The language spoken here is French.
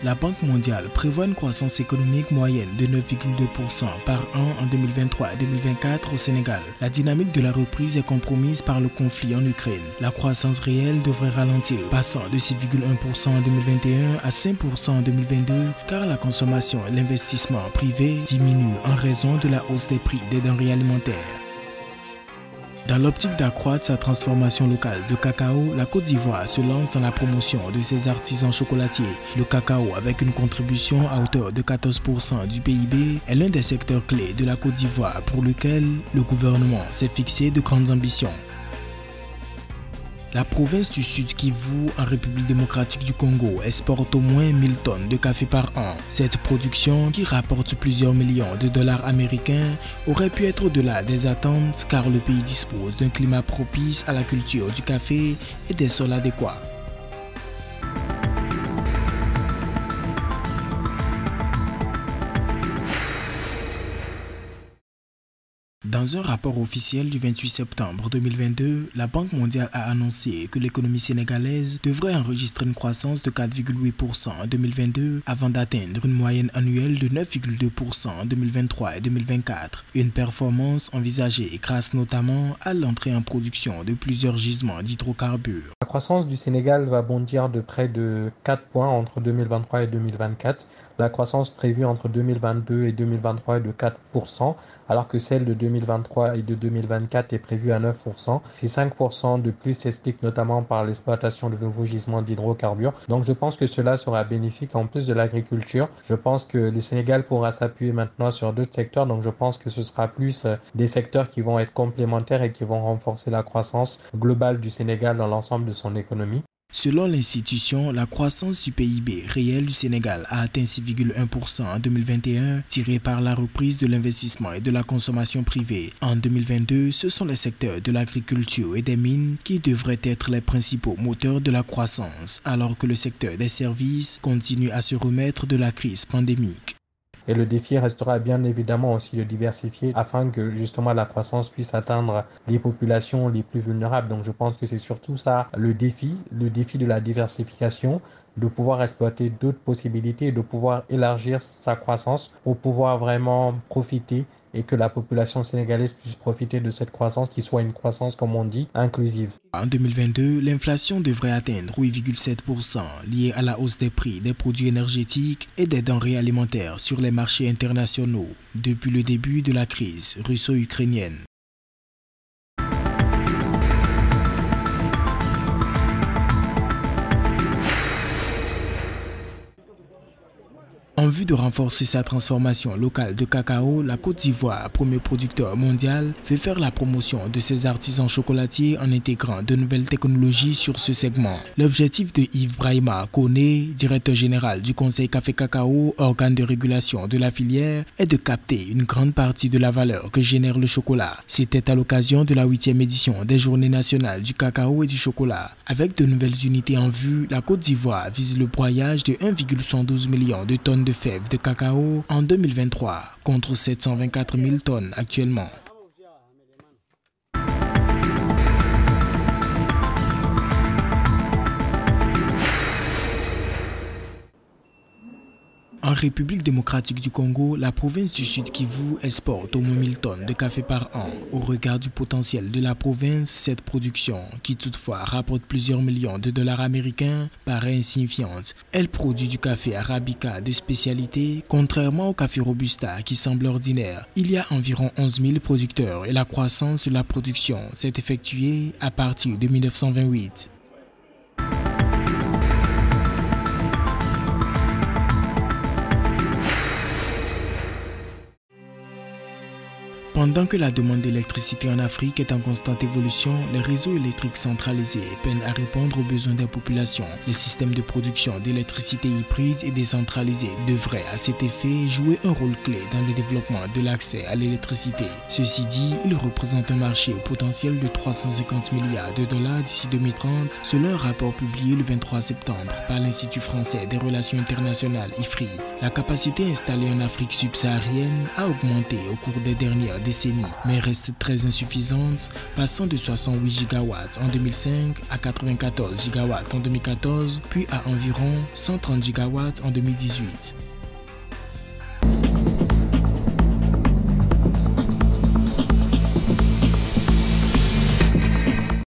La Banque mondiale prévoit une croissance économique moyenne de 9,2% par an en 2023 et 2024 au Sénégal. La dynamique de la reprise est compromise par le conflit en Ukraine. La croissance réelle devrait ralentir, passant de 6,1% en 2021 à 5% en 2022, car la consommation et l'investissement privé diminuent en raison de la hausse des prix des denrées alimentaires. Dans l'optique d'accroître sa transformation locale de cacao, la Côte d'Ivoire se lance dans la promotion de ses artisans chocolatiers. Le cacao, avec une contribution à hauteur de 14% du PIB, est l'un des secteurs clés de la Côte d'Ivoire pour lequel le gouvernement s'est fixé de grandes ambitions. La province du Sud Kivu, en République démocratique du Congo, exporte au moins 1000 tonnes de café par an. Cette production, qui rapporte plusieurs millions de dollars américains, aurait pu être au-delà des attentes car le pays dispose d'un climat propice à la culture du café et des sols adéquats. Dans un rapport officiel du 28 septembre 2022, la Banque mondiale a annoncé que l'économie sénégalaise devrait enregistrer une croissance de 4,8% en 2022 avant d'atteindre une moyenne annuelle de 9,2% en 2023 et 2024. Une performance envisagée grâce notamment à l'entrée en production de plusieurs gisements d'hydrocarbures. La croissance du Sénégal va bondir de près de 4 points entre 2023 et 2024. La croissance prévue entre 2022 et 2023 est de 4%, alors que celle de 2023 et de 2024 est prévue à 9%. Ces 5% de plus s'expliquent notamment par l'exploitation de nouveaux gisements d'hydrocarbures. Donc je pense que cela sera bénéfique en plus de l'agriculture. Je pense que le Sénégal pourra s'appuyer maintenant sur d'autres secteurs. Donc je pense que ce sera plus des secteurs qui vont être complémentaires et qui vont renforcer la croissance globale du Sénégal dans l'ensemble de son économie. Selon l'institution, la croissance du PIB réel du Sénégal a atteint 6,1% en 2021, tirée par la reprise de l'investissement et de la consommation privée. En 2022, ce sont les secteurs de l'agriculture et des mines qui devraient être les principaux moteurs de la croissance, alors que le secteur des services continue à se remettre de la crise pandémique. Et le défi restera bien évidemment aussi de diversifier afin que justement la croissance puisse atteindre les populations les plus vulnérables. Donc je pense que c'est surtout ça le défi de la diversification, de pouvoir exploiter d'autres possibilités, de pouvoir élargir sa croissance pour pouvoir vraiment profiter et que la population sénégalaise puisse profiter de cette croissance qui soit une croissance, comme on dit, inclusive. En 2022, l'inflation devrait atteindre 8,7%, liée à la hausse des prix des produits énergétiques et des denrées alimentaires sur les marchés internationaux depuis le début de la crise russo-ukrainienne. En vue de renforcer sa transformation locale de cacao, la Côte d'Ivoire, premier producteur mondial, fait faire la promotion de ses artisans chocolatiers en intégrant de nouvelles technologies sur ce segment. L'objectif de Yves Brahima Koné, directeur général du Conseil Café Cacao, organe de régulation de la filière, est de capter une grande partie de la valeur que génère le chocolat. C'était à l'occasion de la 8e édition des Journées nationales du cacao et du chocolat. Avec de nouvelles unités en vue, la Côte d'Ivoire vise le broyage de 1,112 million de tonnes de fèves de cacao en 2023 contre 724 000 tonnes actuellement. En République démocratique du Congo, la province du Sud Kivu exporte au moins 1000 tonnes de café par an. Au regard du potentiel de la province, cette production, qui toutefois rapporte plusieurs millions de dollars américains, paraît insignifiante. Elle produit du café arabica de spécialité, contrairement au café robusta qui semble ordinaire. Il y a environ 11 000 producteurs et la croissance de la production s'est effectuée à partir de 1928. Pendant que la demande d'électricité en Afrique est en constante évolution, les réseaux électriques centralisés peinent à répondre aux besoins des populations. Les systèmes de production d'électricité hybride et décentralisés devraient à cet effet jouer un rôle clé dans le développement de l'accès à l'électricité. Ceci dit, ils représentent un marché au potentiel de 350 milliards de dollars d'ici 2030, selon un rapport publié le 23 septembre par l'Institut français des relations internationales IFRI. La capacité installée en Afrique subsaharienne a augmenté au cours des dernières décennies décennie, mais reste très insuffisante, passant de 68 gigawatts en 2005 à 94 gigawatts en 2014, puis à environ 130 gigawatts en 2018.